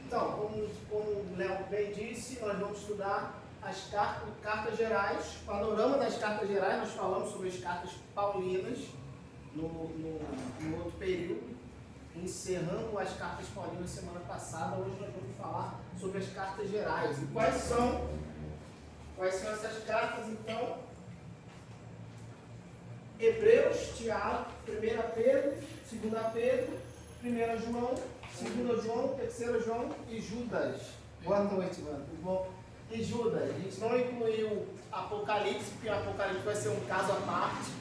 Então, como o Léo bem disse, nós vamos estudar as cartas gerais, panorama das cartas gerais. Nós falamos sobre as cartas paulinas no outro período, encerrando as cartas paulinas semana passada. Hoje nós vamos falar sobre as cartas gerais. E quais são essas cartas, então? Hebreus, Tiago, 1 Pedro, 2 Pedro, 1 João, 2 João, 3 João e Judas. Boa noite, mano. Tudo bom? E Judas. A gente não incluiu Apocalipse, porque o Apocalipse vai ser um caso à parte.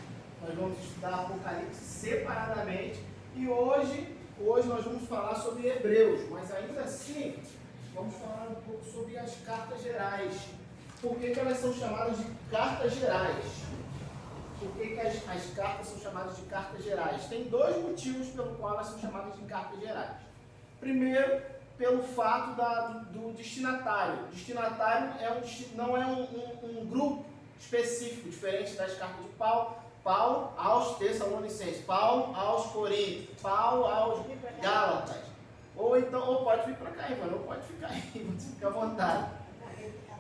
Nós vamos estudar Apocalipse separadamente. E hoje nós vamos falar sobre Hebreus. Mas ainda assim, vamos falar um pouco sobre as cartas gerais. Por que elas são chamadas de cartas gerais? Por que as cartas são chamadas de cartas gerais? Tem dois motivos pelo qual elas são chamadas de cartas gerais. Primeiro, pelo fato do destinatário. O destinatário não é um grupo específico, diferente das cartas de Paulo. Paulo aos Tessalonicenses, Paulo aos Coríntios, Paulo aos Gálatas. Ou pode vir para cá, mano, ou pode ficar aí, você fica à vontade.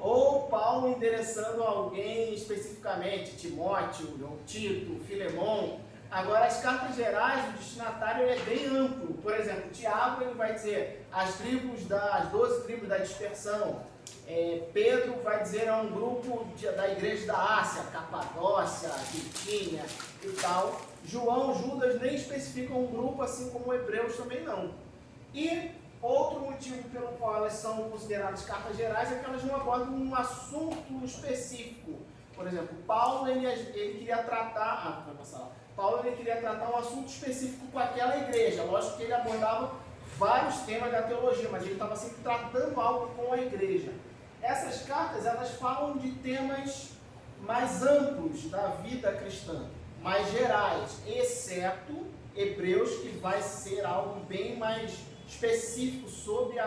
Ou Paulo endereçando a alguém especificamente, Timóteo, Tito, Filemon. Agora, as cartas gerais, o destinatário é bem amplo. Por exemplo, Tiago ele vai dizer as 12 tribos da dispersão. Pedro vai dizer a um grupo da igreja da Ásia, Capadócia, Bitínia e tal. João, Judas nem especificam um grupo, assim como Hebreus também não. E outro motivo pelo qual elas são consideradas cartas gerais é que elas não abordam um assunto específico. Por exemplo, Paulo ele queria tratar... Paulo ele queria tratar um assunto específico com aquela igreja. Lógico que ele abordava vários temas da teologia, mas ele estava sempre tratando algo com a igreja. Essas cartas, elas falam de temas mais amplos da vida cristã, mais gerais, exceto Hebreus, que vai ser algo bem mais específico sobre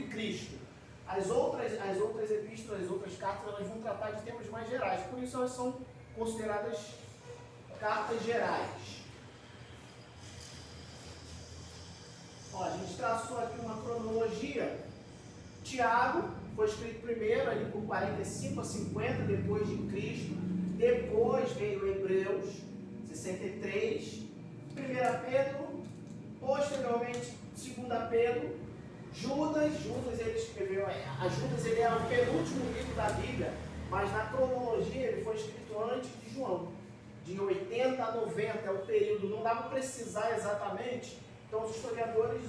Cristo. As outras epístolas, as outras cartas, elas vão tratar de temas mais gerais, por isso elas são consideradas cartas gerais. Ó, a gente traçou aqui uma cronologia. Tiago foi escrito primeiro, ali por 45 a 50 depois de Cristo. Depois veio Hebreus, 63. 1 Pedro, posteriormente 2 Pedro. Judas ele escreveu, Judas ele é o penúltimo livro da Bíblia, mas na cronologia ele foi escrito antes de João. De 80 a 90 é o período, não dá para precisar exatamente, então os historiadores,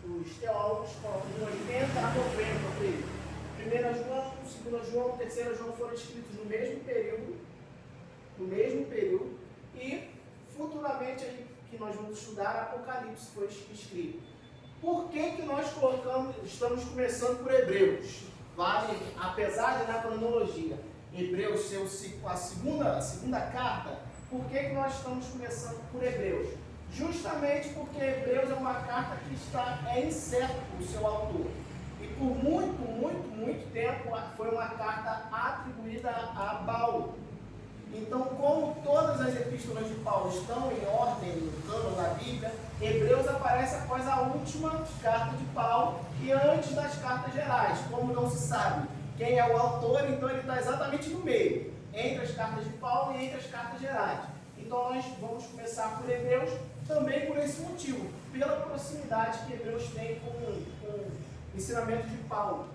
os teólogos colocam de 80 a 90 o período. 1 João, 2 João, 3 João foram escritos no mesmo período, e futuramente aí, que nós vamos estudar, Apocalipse foi escrito. Por que nós estamos começando por Hebreus? Vale, apesar de na cronologia Hebreus ser a segunda carta, por que nós estamos começando por Hebreus? Justamente porque Hebreus é uma carta que é incerto o seu autor. E por muito tempo foi uma carta atribuída a Paulo. Então, como todas as epístolas de Paulo estão em ordem no cano da Bíblia, Hebreus aparece após a última carta de Paulo e antes das cartas gerais. Como não se sabe quem é o autor, então ele está exatamente no meio, entre as cartas de Paulo e entre as cartas gerais. Então nós vamos começar por Hebreus também por esse motivo, pela proximidade que Hebreus tem com o ensinamento de Paulo.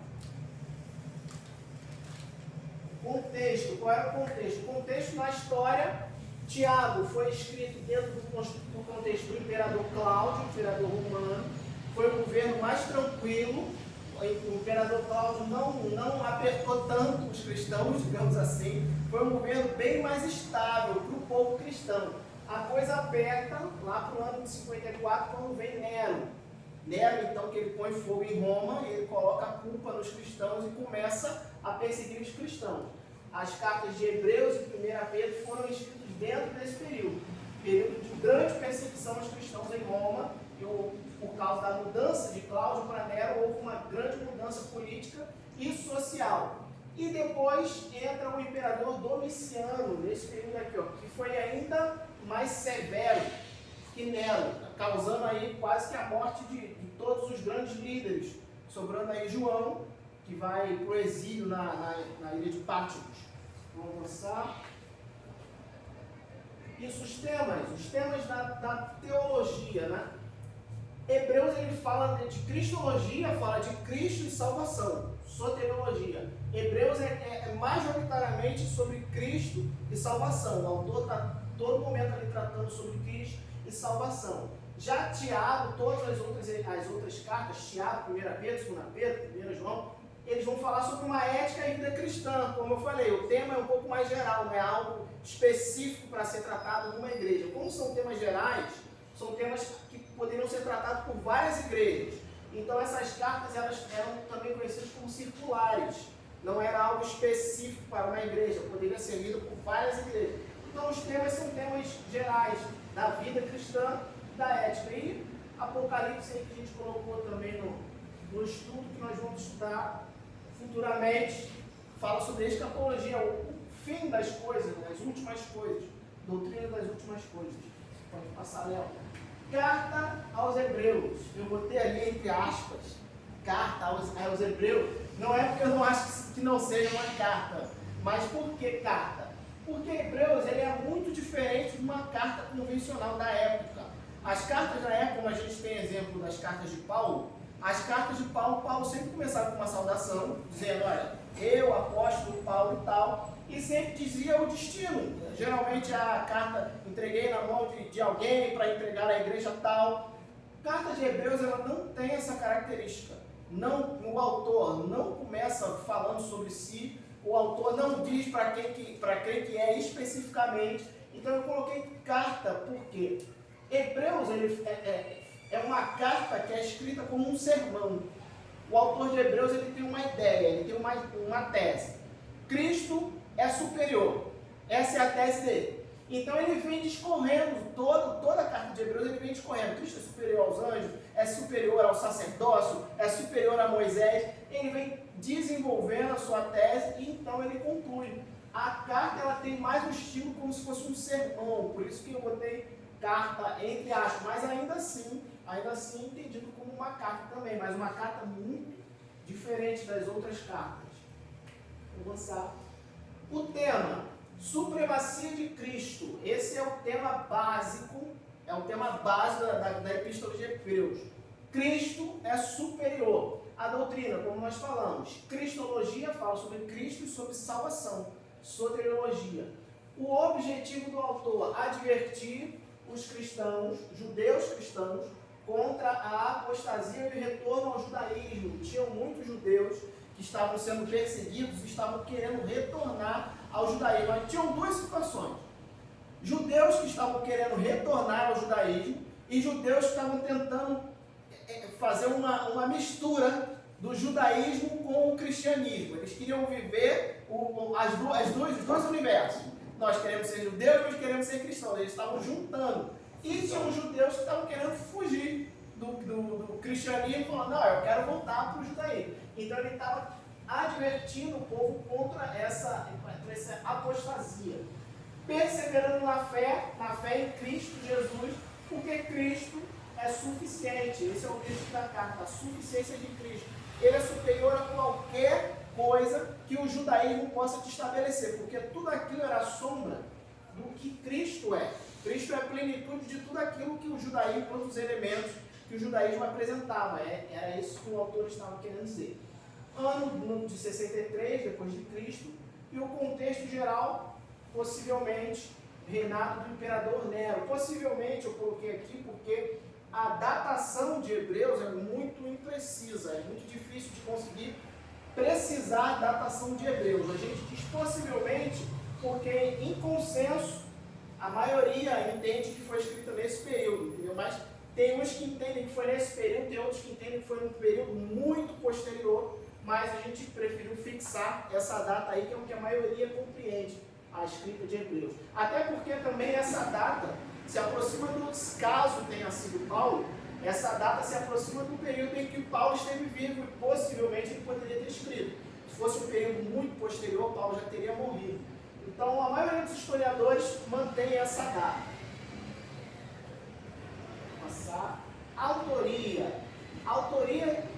Contexto, qual era o contexto? O contexto na história, Tiago foi escrito dentro do contexto do imperador Cláudio, imperador romano, foi um governo mais tranquilo. O imperador Cláudio não apertou tanto os cristãos, digamos assim. Foi um governo bem mais estável para o povo cristão. A coisa aperta lá para o ano de 54, quando vem Nero. Nero, então, que ele põe fogo em Roma, ele coloca a culpa nos cristãos e começa a perseguir os cristãos. As cartas de Hebreus e 1 Pedro foram escritas dentro desse período de grande perseguição aos cristãos em Roma. Por causa da mudança de Cláudio para Nero, houve uma grande mudança política e social. E depois entra o imperador Domiciano, nesse período aqui, que foi ainda mais severo que Nero, causando aí quase que a morte de todos os grandes líderes Sobrando aí João, que vai para o exílio na ilha de Patmos. Vamos avançar. Isso, os temas da teologia, né? Hebreus, ele fala de cristologia, fala de Cristo e salvação, soteriologia. Hebreus é majoritariamente sobre Cristo e salvação. O autor está todo momento ali tratando sobre Cristo e salvação. Já Tiago, todas as outras cartas, Tiago, 1 Pedro, 2 Pedro, 1 João, eles vão falar sobre uma ética e vida cristã. Como eu falei, o tema é um pouco mais geral, não é algo específico para ser tratado numa igreja. Como são temas gerais, são temas que poderiam ser tratados por várias igrejas. Então essas cartas elas eram também conhecidas como circulares. Não era algo específico para uma igreja, poderia ser lido por várias igrejas. Então os temas são temas gerais da vida cristã, da ética. E Apocalipse aí que a gente colocou também no estudo que nós vamos estudar futuramente, fala sobre escatologia, o fim das coisas, as últimas coisas, doutrina das últimas coisas. Pode passar, Léo. Carta aos Hebreus. Eu botei ali entre aspas, carta aos Hebreus. Não é porque eu não acho que não seja uma carta, mas por que carta? Porque Hebreus ele é muito diferente de uma carta convencional da época. As cartas da época, como a gente tem exemplo das cartas de Paulo, as cartas de Paulo sempre começava com uma saudação, dizendo, olha, eu, apóstolo Paulo e tal, e sempre dizia o destino. Geralmente a carta entreguei na mão de alguém para entregar à igreja tal. A carta de Hebreus ela não tem essa característica. Não, o autor não começa falando sobre si, o autor não diz para quem que é especificamente. Então eu coloquei carta porque Hebreus ele é uma carta que é escrita como um sermão. O autor de Hebreus ele tem uma ideia, ele tem uma tese. Cristo é superior. Essa é a tese dele. Então ele vem discorrendo, toda a carta de Hebreus ele vem discorrendo. Cristo é superior aos anjos, é superior ao sacerdócio, é superior a Moisés. Ele vem desenvolvendo a sua tese e então ele conclui. A carta ela tem mais um estilo como se fosse um sermão, por isso que eu botei carta entre aspas, mas ainda assim entendido como uma carta também, mas uma carta muito diferente das outras cartas. Vou avançar. O tema, supremacia de Cristo. Esse é o tema básico, é o tema base da Epístola de Hebreus. Cristo é superior. A doutrina, como nós falamos, cristologia fala sobre Cristo e sobre salvação. Soteriologia. O objetivo do autor, advertir os cristãos, judeus cristãos, contra a apostasia e o retorno ao judaísmo. Tinham muitos judeus que estavam sendo perseguidos e estavam querendo retornar ao judaísmo. Mas tinham duas situações. Judeus que estavam querendo retornar ao judaísmo e judeus que estavam tentando fazer uma mistura do judaísmo com o cristianismo. Eles queriam viver os dois universos. Nós queremos ser judeus, nós queremos ser cristãos. Eles estavam juntando. E tinham judeus que estavam querendo fugir do cristianismo, falando, não, eu quero voltar para o judaísmo. Então ele estava advertindo o povo contra essa apostasia. Perseverando na fé em Cristo Jesus, porque Cristo é suficiente. Esse é o texto da carta, a suficiência de Cristo. Ele é superior a qualquer coisa que o judaísmo possa te estabelecer, porque tudo aquilo era sombra do que Cristo é. Cristo é a plenitude de tudo aquilo que o judaísmo, todos os elementos que o judaísmo apresentava. Era isso que o autor estava querendo dizer. Ano de 63 depois de Cristo, e o contexto geral, possivelmente, reinado do imperador Nero. Possivelmente, eu coloquei aqui porque a datação de Hebreus é muito imprecisa, é muito difícil de conseguir precisar a datação de Hebreus. A gente diz possivelmente porque, em consenso, a maioria entende que foi escrita nesse período, entendeu? Mas tem uns que entendem que foi nesse período, tem outros que entendem que foi num período muito posterior, mas a gente preferiu fixar essa data aí, que é o que a maioria compreende, a escrita de Hebreus. Até porque também essa data se aproxima caso tenha sido Paulo, essa data se aproxima do período em que Paulo esteve vivo e possivelmente ele poderia ter escrito. Se fosse um período muito posterior, Paulo já teria morrido. Então a maioria dos historiadores mantém essa data. Vou passar. Autoria,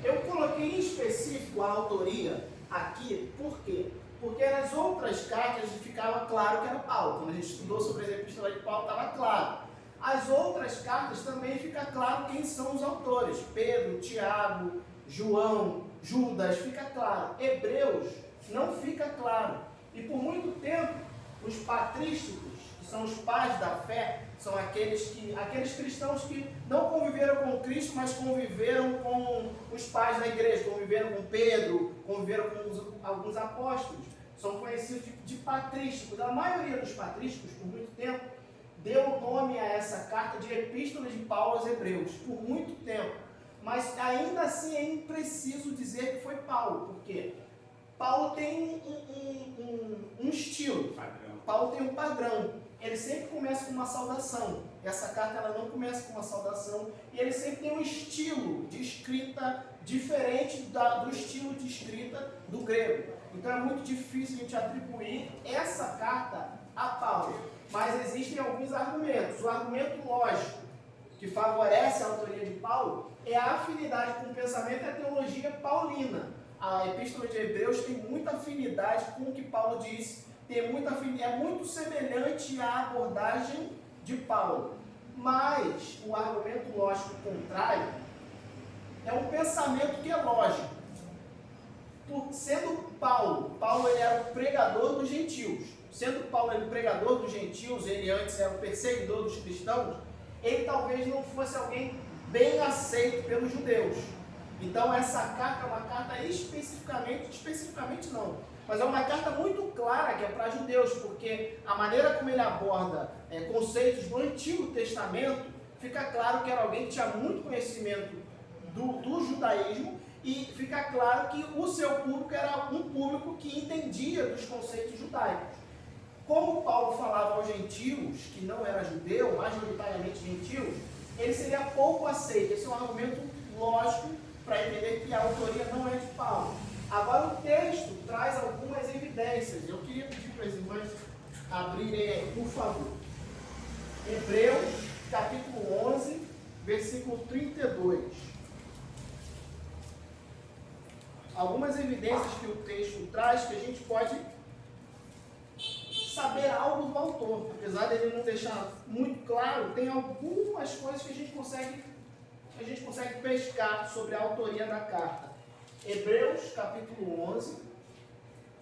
eu coloquei em outras cartas ficava claro que era Paulo. Quando a gente estudou sobre as epístolas de Paulo, estava claro. As outras cartas também fica claro quem são os autores. Pedro, Tiago, João, Judas, fica claro. Hebreus não fica claro. E por muito tempo, os patrísticos, que são os pais da fé, são aqueles cristãos que não conviveram com Cristo, mas conviveram com os pais da igreja, conviveram com Pedro, conviveram com alguns apóstolos. São conhecidos de patrísticos. A maioria dos patrísticos, por muito tempo, deu nome a essa carta de Epístola de Paulo aos Hebreus, por muito tempo. Mas ainda assim é impreciso dizer que foi Paulo, porque Paulo tem um estilo, Paulo tem um padrão. Ele sempre começa com uma saudação. Essa carta ela não começa com uma saudação. E ele sempre tem um estilo de escrita diferente do estilo de escrita do grego. Então é muito difícil a gente atribuir essa carta a Paulo. Mas existem alguns argumentos. O argumento lógico que favorece a autoria de Paulo é a afinidade com o pensamento e a teologia paulina. A Epístola de Hebreus tem muita afinidade com o que Paulo disse. É muito semelhante à abordagem de Paulo. Mas o argumento lógico contrário é um pensamento que é lógico. Sendo Paulo ele era o pregador dos gentios. Sendo Paulo ele o pregador dos gentios, ele antes era o perseguidor dos cristãos, ele talvez não fosse alguém bem aceito pelos judeus. Então essa carta é uma carta especificamente não, mas é uma carta muito clara que é para judeus, porque a maneira como ele aborda conceitos do Antigo Testamento, fica claro que era alguém que tinha muito conhecimento do judaísmo, e fica claro que o seu público era um público que entendia dos conceitos judaicos. Como Paulo falava aos gentios, que não era judeu, majoritariamente gentios, ele seria pouco aceito. Esse é um argumento lógico para entender que a autoria não é de Paulo. Agora o texto traz algumas evidências. Eu queria pedir para as irmãs abrirem aí, por favor. Hebreus, capítulo 11, versículo 32. Algumas evidências que o texto traz que a gente pode saber algo do autor. Apesar dele não deixar muito claro, tem algumas coisas que a gente consegue pescar sobre a autoria da carta. Hebreus, capítulo 11,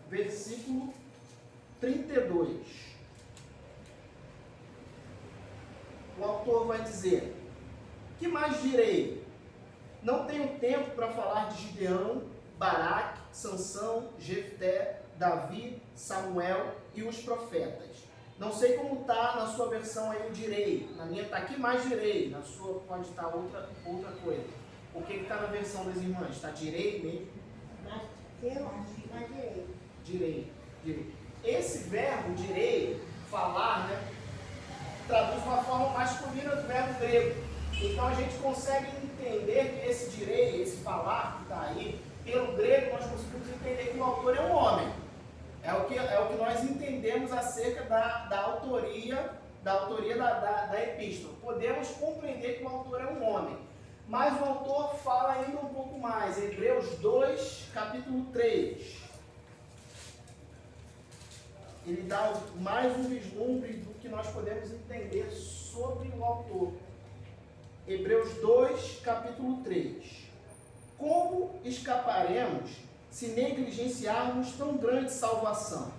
versículo 32. O autor vai dizer: que mais direi? Não tenho tempo para falar de Gideão, Baraque, Sansão, Jefté, Davi, Samuel e os profetas. Não sei como está na sua versão aí o direi. Na minha está aqui mais direi. Na sua pode estar outra coisa. O que está na versão das irmãs? Está direi mesmo? Eu acho que está direi. Direi. Esse verbo direi, falar, né, traduz uma forma masculina do verbo grego. Então a gente consegue entender que esse direi, esse falar que está aí, pelo grego nós conseguimos entender que o autor é um homem. É o que nós entendemos acerca da autoria da epístola. Podemos compreender que o autor é um homem. Mas o autor fala ainda um pouco mais. Hebreus 2, capítulo 3. Ele dá mais um vislumbre do que nós podemos entender sobre o autor. Hebreus 2, capítulo 3. Como escaparemos se negligenciarmos tão grande salvação?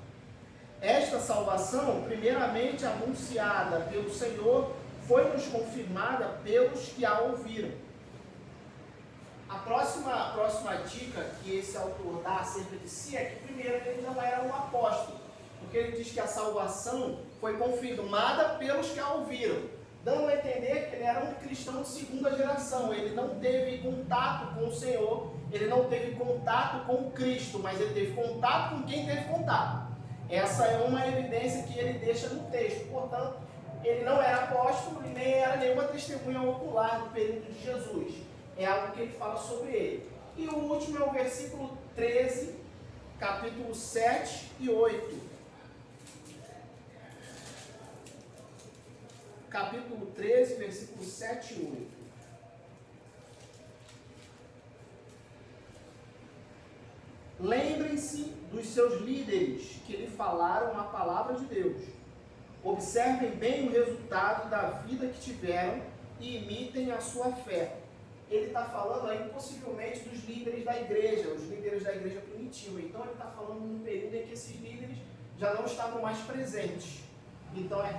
Esta salvação, primeiramente anunciada pelo Senhor, foi-nos confirmada pelos que a ouviram. A próxima dica que esse autor dá acerca de si é que, primeiro, ele não era um apóstolo, porque ele diz que a salvação foi confirmada pelos que a ouviram, dando a entender que ele era um cristão de segunda geração. Ele não teve contato com o Senhor, ele não teve contato com Cristo, mas ele teve contato com quem teve contato. Essa é uma evidência que ele deixa no texto. Portanto, ele não era apóstolo e nem era nenhuma testemunha ocular do período de Jesus. É algo que ele fala sobre ele. E o último é o versículo 13, capítulo 7 e 8. Capítulo 13, versículo 7 e 8. Lembrem-se dos seus líderes que lhe falaram a palavra de Deus. Observem bem o resultado da vida que tiveram e imitem a sua fé. Ele está falando aí possivelmente dos líderes da igreja, os líderes da igreja primitiva. Então ele está falando num período em que esses líderes já não estavam mais presentes. Então é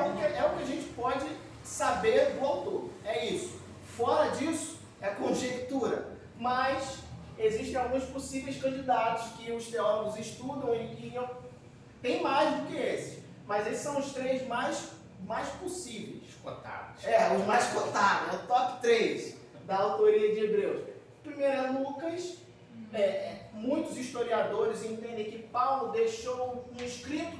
o que a gente pode saber do autor. É isso. Fora disso, é conjectura. Mas existem alguns possíveis candidatos que os teólogos estudam e tem mais do que esses. Mas esses são os três mais possíveis. Cotados. Os mais cotados. É o top 3 da autoria de Hebreus. Primeiro é Lucas. Muitos historiadores entendem que Paulo deixou um escrito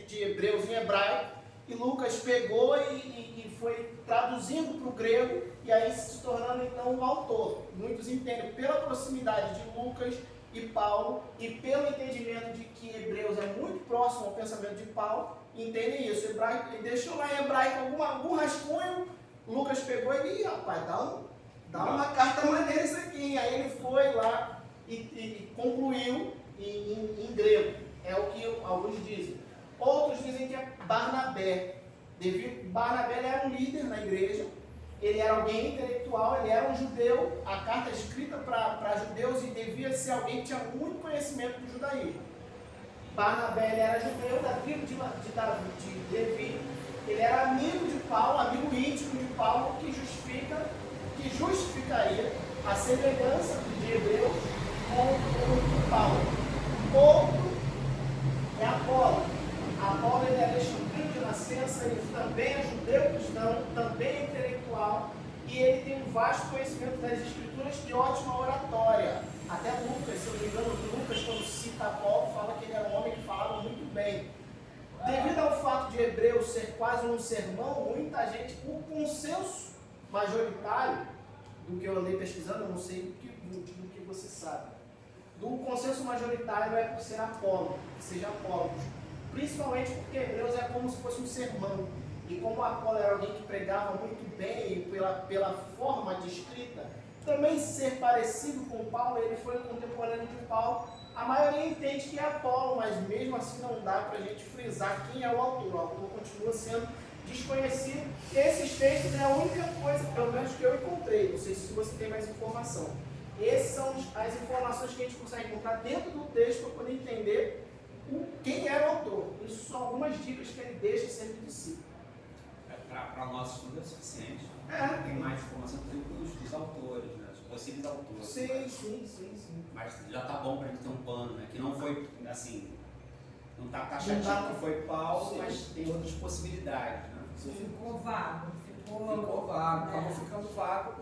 de Hebreus em hebraico e Lucas pegou e foi traduzindo para o grego e aí se tornando então um autor. Muitos entendem pela proximidade de Lucas e Paulo e pelo entendimento de que Hebreus é muito próximo ao pensamento de Paulo, entendem isso. Ele deixou lá em hebraico algum rascunho, Lucas pegou e disse, rapaz, dá uma carta maneira isso aqui. Aí ele foi lá e concluiu em grego. É o que alguns dizem. Outros dizem que é Barnabé. Barnabé era um líder na igreja, ele era alguém intelectual, ele era um judeu, a carta é escrita para judeus e devia ser alguém que tinha muito conhecimento do judaísmo. Barnabé ele era judeu da tribo de Levi, ele era amigo de Paulo, amigo íntimo de Paulo, que justificaria a semelhança de Hebreus com Paulo. Outro é Apolo. Apolo ele é alexandrino de nascença, ele também é judeu cristão, também é intelectual e ele tem um vasto conhecimento das escrituras e ótima oratória. Até Lucas, se eu não me engano, Lucas, quando cita Apolo, fala que ele era um homem que falava muito bem. Devido ao fato de Hebreus ser quase um sermão, muita gente, o consenso majoritário, do que eu andei pesquisando, eu não sei do que você sabe, do consenso majoritário é por ser Apolo, que seja Apolo. Principalmente porque Hebreus é como se fosse um sermão. E como Apolo era alguém que pregava muito bem pela forma de escrita, também ser parecido com Paulo, ele foi contemporâneo de Paulo. A maioria entende que é Apolo, mas mesmo assim não dá para a gente frisar quem é o autor. O autor continua sendo desconhecido. Esses textos é a única coisa, pelo menos que eu encontrei. Não sei se você tem mais informação. Essas são as informações que a gente consegue encontrar dentro do texto para poder entender quem era o autor. Isso são algumas dicas que ele deixa sempre de si. Para o nosso estudo é suficiente. Tem mais informação dos autores, né? Dos possíveis autores. Sim. Mas já está bom para a gente ter um pano, né? Que não foi, assim, não está taxativo que foi Paulo, sim, mas tem outras possibilidades, né? Ficou vago. Ficou vago, acabou ficando vago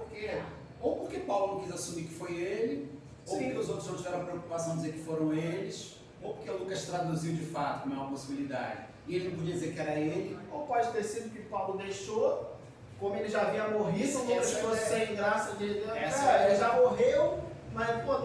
porque Paulo não quis assumir que foi ele, ou porque os outros não tiveram a preocupação de dizer que foram eles, ou porque Lucas traduziu de fato, como é uma possibilidade, e ele não podia dizer que era ele. Ou pode ter sido que Paulo deixou, como ele já havia morrido, Lucas ficou sem graça de Deus. Ele já morreu, mas pô,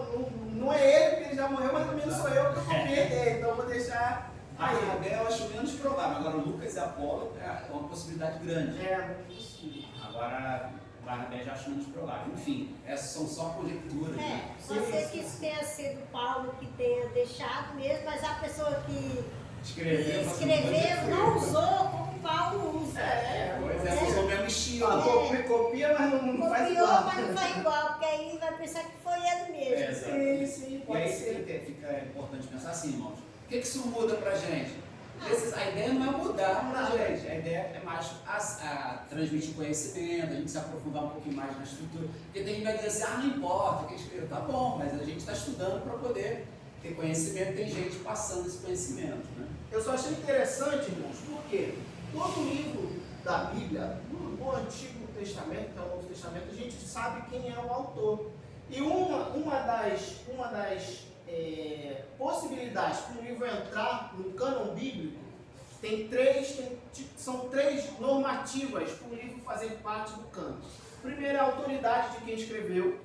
não é ele, porque ele já morreu, mas também não sou eu que eu vou perder, então eu vou deixar. Barnabé eu acho menos provável, agora o Lucas e Apolo é uma possibilidade grande. Muito possível. Agora Barnabé já acho menos provável. Enfim, essas são só conjecturas. Né? Pode ser que isso tenha sido Paulo que tenha deixado mesmo, mas a pessoa que escreveu não usou como Paulo usa. Pois usou o mesmo estilo. Copia, mas não faz igual. Copiou, mas não faz igual, porque aí vai pensar que foi ele mesmo. Sim, e pode aí ser. fica importante pensar assim, irmãos. O que isso muda pra gente? A ideia não é mudar pra gente, a ideia é mais a transmitir conhecimento, a gente se aprofundar um pouquinho mais na estrutura. Porque tem gente que vai dizer assim, não importa, quem escreveu, tá bom, mas a gente está estudando para poder ter conhecimento, tem gente passando esse conhecimento. Né? Eu só achei interessante, irmãos, porque todo livro da Bíblia, no Antigo Testamento, que é o Novo Testamento, a gente sabe quem é o autor. E uma das possibilidades para um livro entrar no cânon bíblico, são três normativas para o livro fazer parte do cânon. Primeiro é a autoridade de quem escreveu.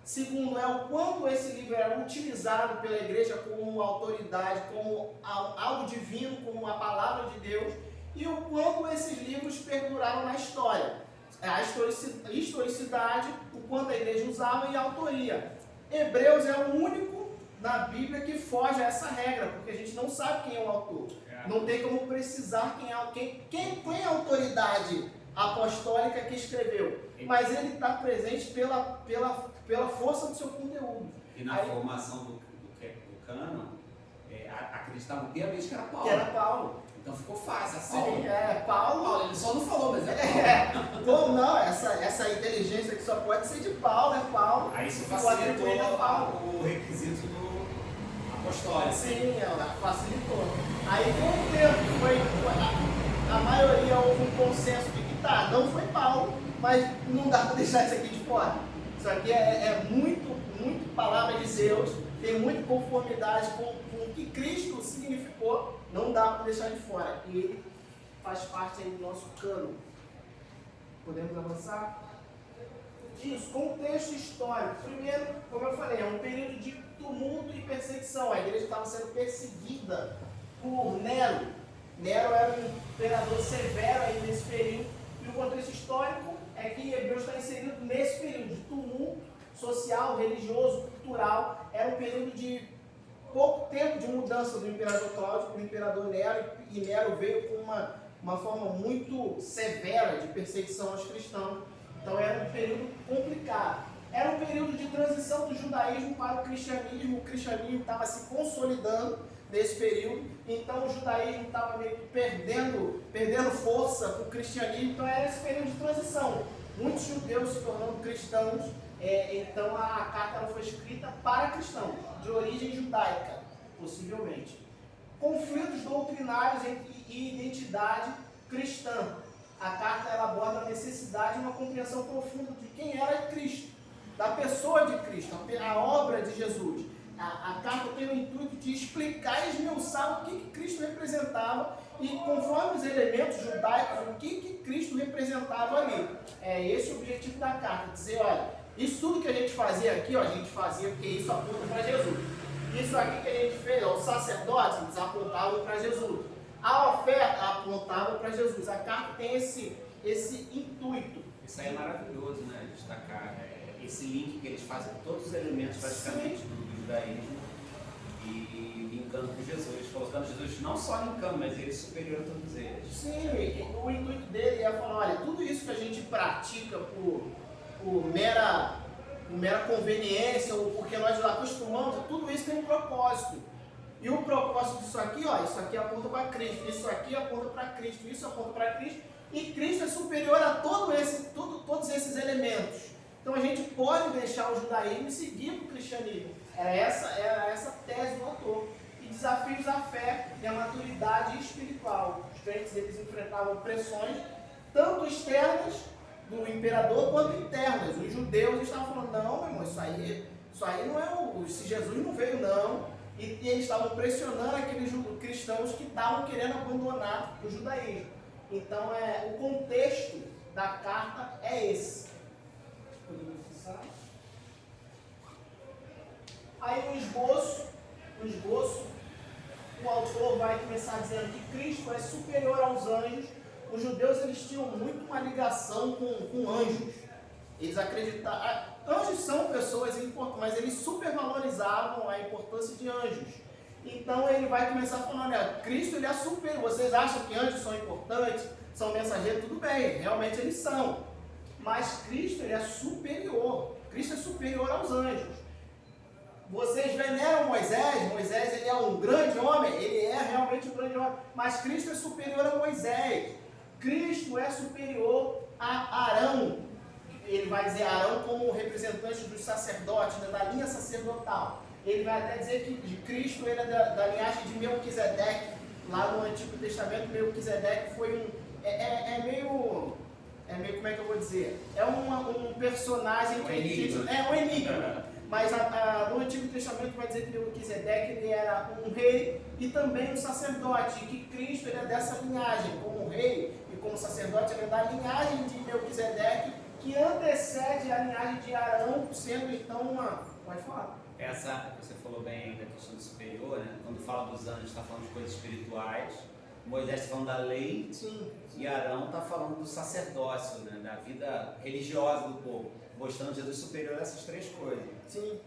Segundo é o quanto esse livro era utilizado pela igreja como autoridade, como algo divino, como a palavra de Deus. E o quanto esses livros perduraram na história. A historicidade, o quanto a igreja usava e a autoria. Hebreus é o único na Bíblia que foge a essa regra, porque a gente não sabe quem é o autor. Não tem como precisar quem é a autoridade apostólica que escreveu. Mas ele está presente pela força do seu conteúdo. E na formação do cânon, acreditavam piamente que era Paulo. Que era Paulo. Então ficou fácil. Sim, Paulo. Ele só não falou, mas é Paulo. Como não? Essa inteligência que só pode ser de Paulo, é Paulo. Aí isso ficou facilitou atribuído a Paulo. o requisito do apostólico. Sim, ela facilitou. Aí com o tempo, a maioria houve um consenso de que não foi Paulo, mas não dá para deixar isso aqui de fora. Isso aqui é muito palavra de Deus, tem muita conformidade com o que Cristo significou, não dá para deixar de fora. E ele faz parte aí do nosso cano. Podemos avançar? Isso, contexto histórico. Primeiro, como eu falei, é um período de tumulto e perseguição. A igreja estava sendo perseguida por Nero. Nero era um imperador severo aí nesse período. E o contexto histórico é que Hebreus está inserido nesse período de tumulto social, religioso, cultural. Era um período de pouco tempo de mudança do imperador Cláudio para o imperador Nero. E Nero veio com uma forma muito severa de perseguição aos cristãos. Então era um período complicado. Era um período de transição do judaísmo para o cristianismo. O cristianismo estava se consolidando nesse período. Então o judaísmo estava meio que perdendo força para o cristianismo. Então era esse período de transição. Muitos judeus se tornando cristãos. Então a carta ela foi escrita para cristãos, de origem judaica, possivelmente. Conflitos doutrinários e identidade cristã. A carta ela aborda a necessidade de uma compreensão profunda de quem era Cristo, da pessoa de Cristo, a obra de Jesus. A carta tem o intuito de explicar e esmiuçar o que Cristo representava e, conforme os elementos judaicos, o que Cristo representava ali. É esse o objetivo da carta, dizer, olha, isso tudo que a gente fazia aqui, a gente fazia porque isso aponta para Jesus. Isso aqui que a gente fez, os sacerdotes, eles apontavam para Jesus. A oferta apontava para Jesus. A carta tem esse intuito. Isso aí é maravilhoso, né? Destacar esse link que eles fazem com todos os elementos praticamente do judaísmo e linkando com Jesus, colocando Jesus não só linkando, mas ele superior a todos eles. Sim, o intuito dele é falar, olha, tudo isso que a gente pratica por mera conveniência ou porque nós acostumamos, tudo isso tem um propósito. E o propósito disso aqui, isso aqui aponta para Cristo, isso aqui aponta para Cristo, isso aponta para Cristo, e Cristo é superior a todos esses elementos. Então a gente pode deixar o judaísmo e seguir para o cristianismo. Era essa tese do autor. E desafios à fé e à maturidade espiritual. Os crentes eles enfrentavam pressões, tanto externas do imperador quanto internas. Os judeus estavam falando, não, meu irmão, isso aí não é se Jesus não veio, não. E eles estavam pressionando aqueles cristãos que estavam querendo abandonar o judaísmo. Então, o contexto da carta é esse. Podemos fixar? Aí no esboço, o autor vai começar dizendo que Cristo é superior aos anjos. Os judeus eles tinham muito uma ligação com anjos. Eles acreditavam. Anjos são pessoas importantes, mas eles supervalorizavam a importância de anjos. Então ele vai começar falando, olha, Cristo ele é superior. Vocês acham que anjos são importantes? São mensageiros? Tudo bem, realmente eles são. Mas Cristo ele é superior. Cristo é superior aos anjos. Vocês veneram Moisés. Moisés ele é um grande homem. Ele é realmente um grande homem. Mas Cristo é superior a Moisés. Cristo é superior a Arão. Ele vai dizer Arão como representante dos sacerdotes, da linha sacerdotal. Ele vai até dizer que Cristo ele é da linhagem de Melquisedeque. Lá no Antigo Testamento, Melquisedeque foi meio, como é que eu vou dizer? É um personagem que um enigma. Mas no Antigo Testamento vai dizer que Melquisedeque ele era um rei e também um sacerdote. E que Cristo ele é dessa linhagem, como rei e como sacerdote, ele é da linhagem de Melquisedeque, que antecede a linhagem de Arão, sendo então uma... Pode falar. Essa, você falou bem aí da questão do superior, né? Quando fala dos anjos, está falando de coisas espirituais. Moisés está falando da lei. Sim. E Arão está falando do sacerdócio, né? Da vida religiosa do povo. Mostrando Jesus superior a essas três coisas. Sim.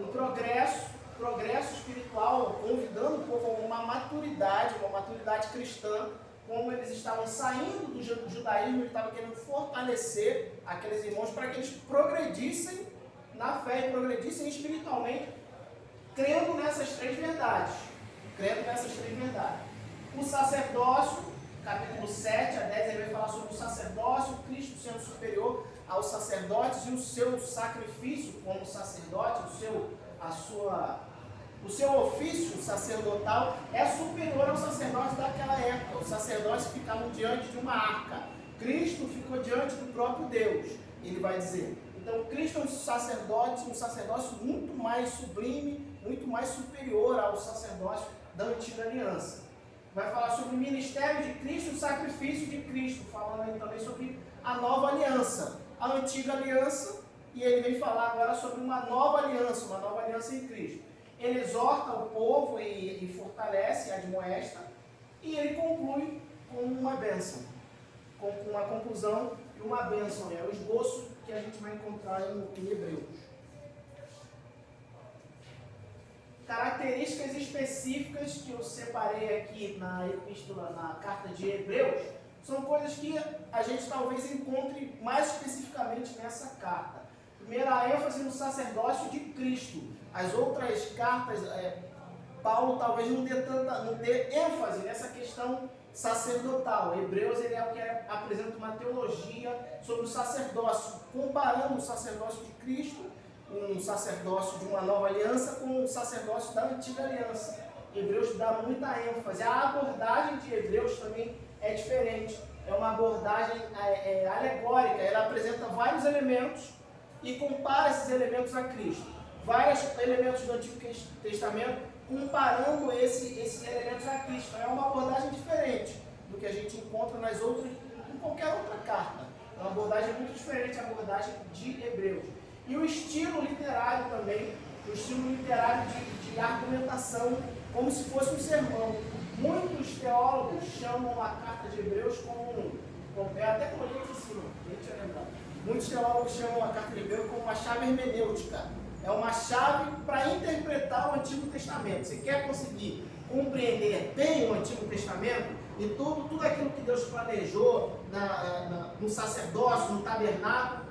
um progresso espiritual, convidando o povo a uma maturidade cristã, como eles estavam saindo do judaísmo, ele estava querendo fortalecer aqueles irmãos para que eles progredissem na fé e progredissem espiritualmente, crendo nessas três verdades. O sacerdócio, capítulo 7 a 10, ele vai falar sobre o sacerdócio, Cristo sendo superior aos sacerdotes e o seu sacrifício como sacerdote, o seu ofício sacerdotal é superior ao sacerdote daquela época. Os sacerdotes ficavam diante de uma arca. Cristo ficou diante do próprio Deus, ele vai dizer. Então, Cristo é um sacerdócio muito mais sublime, muito mais superior ao sacerdócio da antiga aliança. Vai falar sobre o ministério de Cristo, o sacrifício de Cristo, falando aí também sobre a nova aliança, a antiga aliança, e ele vem falar agora sobre uma nova aliança em Cristo. Ele exorta o povo e fortalece, admoesta, e ele conclui com uma bênção, com uma conclusão e uma bênção, é o esboço que a gente vai encontrar em Hebreus. Características específicas que eu separei aqui na epístola, na carta de Hebreus, são coisas que a gente talvez encontre mais especificamente nessa carta. Primeiro, a ênfase no sacerdócio de Cristo. As outras cartas, Paulo talvez não dê ênfase nessa questão sacerdotal. Hebreus ele é o que apresenta uma teologia sobre o sacerdócio, comparando o sacerdócio de Cristo, um sacerdócio de uma nova aliança, com o sacerdócio da antiga aliança. Hebreus dá muita ênfase. A abordagem de Hebreus também é diferente. É uma abordagem alegórica. Ela apresenta vários elementos e compara esses elementos a Cristo. Vários elementos do Antigo Testamento comparando esses elementos a Cristo. É uma abordagem diferente do que a gente encontra em qualquer outra carta. É uma abordagem muito diferente da abordagem de Hebreus. E o estilo literário também, o estilo literário de argumentação, como se fosse um sermão. Muitos teólogos chamam a carta de Hebreus como eu até coloquei aqui em cima, deixa eu lembrar. Muitos teólogos chamam a carta de Hebreus como uma chave hermenêutica. É uma chave para interpretar o Antigo Testamento. Você quer conseguir compreender bem o Antigo Testamento e tudo aquilo que Deus planejou no sacerdócio, no tabernáculo,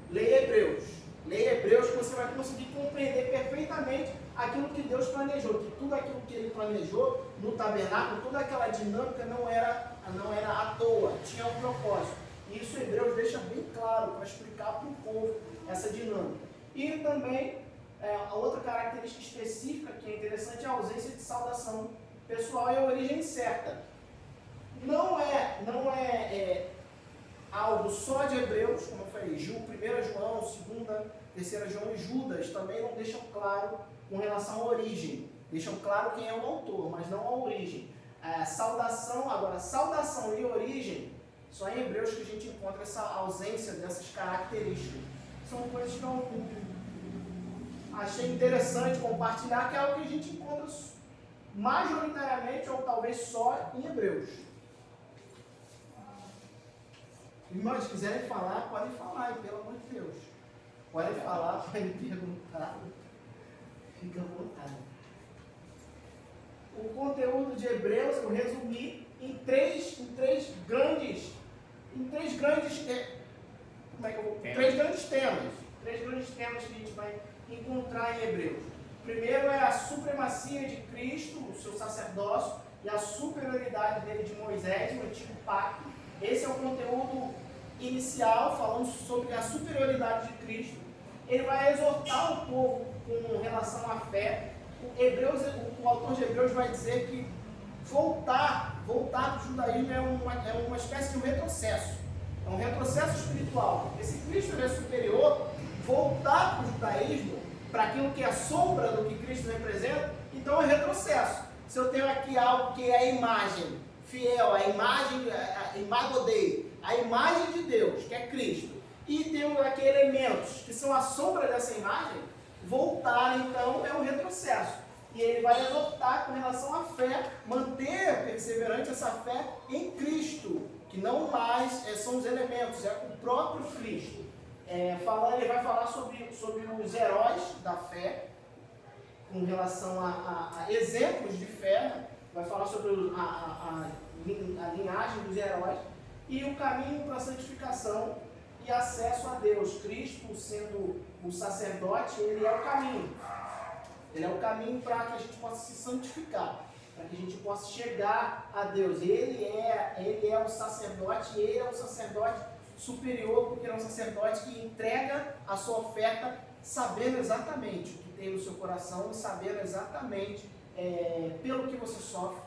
leia Hebreus. Leia Hebreus que você vai conseguir compreender perfeitamente aquilo que Deus planejou, que tudo aquilo que ele planejou no tabernáculo, toda aquela dinâmica não era à toa, tinha um propósito. E isso Hebreus deixa bem claro para explicar para o povo essa dinâmica. E também, a outra característica específica que é interessante é a ausência de saudação pessoal e a origem certa. Não é algo só de Hebreus, como eu falei, 1 João, 2ª, 3ª João e Judas também não deixam claro com relação à origem. Deixam claro quem é o autor, mas não a origem. Saudação e origem, só em Hebreus que a gente encontra essa ausência dessas características. São coisas que eu achei interessante compartilhar, que é algo que a gente encontra majoritariamente ou talvez só em Hebreus. Irmãos, se quiserem falar, podem falar, pelo amor de Deus. Podem falar, podem perguntar. Fica à vontade. O conteúdo de Hebreus eu resumi em três grandes temas. Três grandes temas que a gente vai encontrar em Hebreus. Primeiro é a supremacia de Cristo, o seu sacerdócio, e a superioridade dele de Moisés, o antigo pacto. Esse é o conteúdo inicial, falando sobre a superioridade de Cristo. Ele vai exortar o povo com relação à fé. O autor de Hebreus vai dizer que voltar do judaísmo é uma espécie de um retrocesso. É um retrocesso espiritual. Porque se Cristo é superior, voltar para o judaísmo, para aquilo que é sombra do que Cristo representa, então é retrocesso. Se eu tenho aqui algo que é a imagem fiel, a imago Dei, a imagem de Deus, que é Cristo, e temos aqui elementos que são a sombra dessa imagem, voltar então é um retrocesso. E ele vai exortar com relação à fé, manter perseverante essa fé em Cristo, que não mais são os elementos, é o próprio Cristo. Ele vai falar sobre os heróis da fé, com relação a exemplos de fé, vai falar sobre a linhagem dos heróis, e o caminho para a santificação e acesso a Deus. Cristo, sendo o sacerdote, ele é o caminho. Ele é o caminho para que a gente possa se santificar, para que a gente possa chegar a Deus. Ele é o sacerdote, ele é o sacerdote superior, porque ele é um sacerdote que entrega a sua oferta sabendo exatamente o que tem no seu coração, sabendo exatamente pelo que você sofre,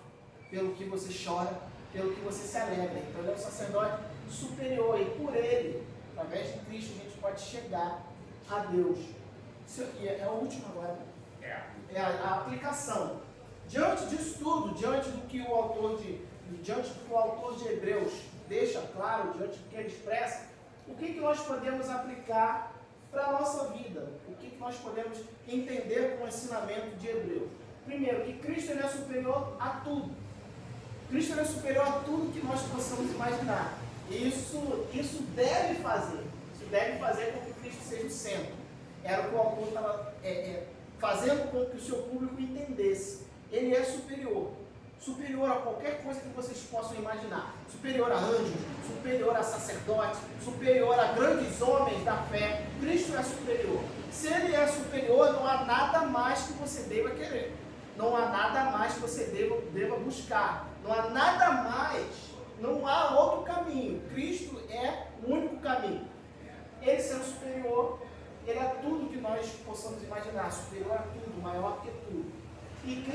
pelo que você chora, pelo que você se alegra. Então ele é um sacerdote superior e por ele, através de Cristo, a gente pode chegar a Deus. Isso aqui é o último agora. É a aplicação. Diante disso tudo, diante do que o autor de Hebreus deixa claro, diante do que ele expressa, o que nós podemos aplicar para a nossa vida? O que nós podemos entender com o ensinamento de Hebreus? Primeiro, que Cristo ele é superior a tudo. Cristo ele é superior a tudo que nós possamos imaginar. Isso deve fazer com que Cristo seja o centro. Era o que o autor estava fazendo com que o seu público entendesse. Ele é superior a qualquer coisa que vocês possam imaginar. Superior a anjos, superior a sacerdotes, superior a grandes homens da fé. Cristo é superior. Se ele é superior, não há nada mais que você deva querer. Não há nada mais que você deva buscar. Não há nada mais, não há outro caminho. Cristo é o único caminho. Ele sendo superior, ele é tudo que nós possamos imaginar. Superior a tudo, maior que tudo. E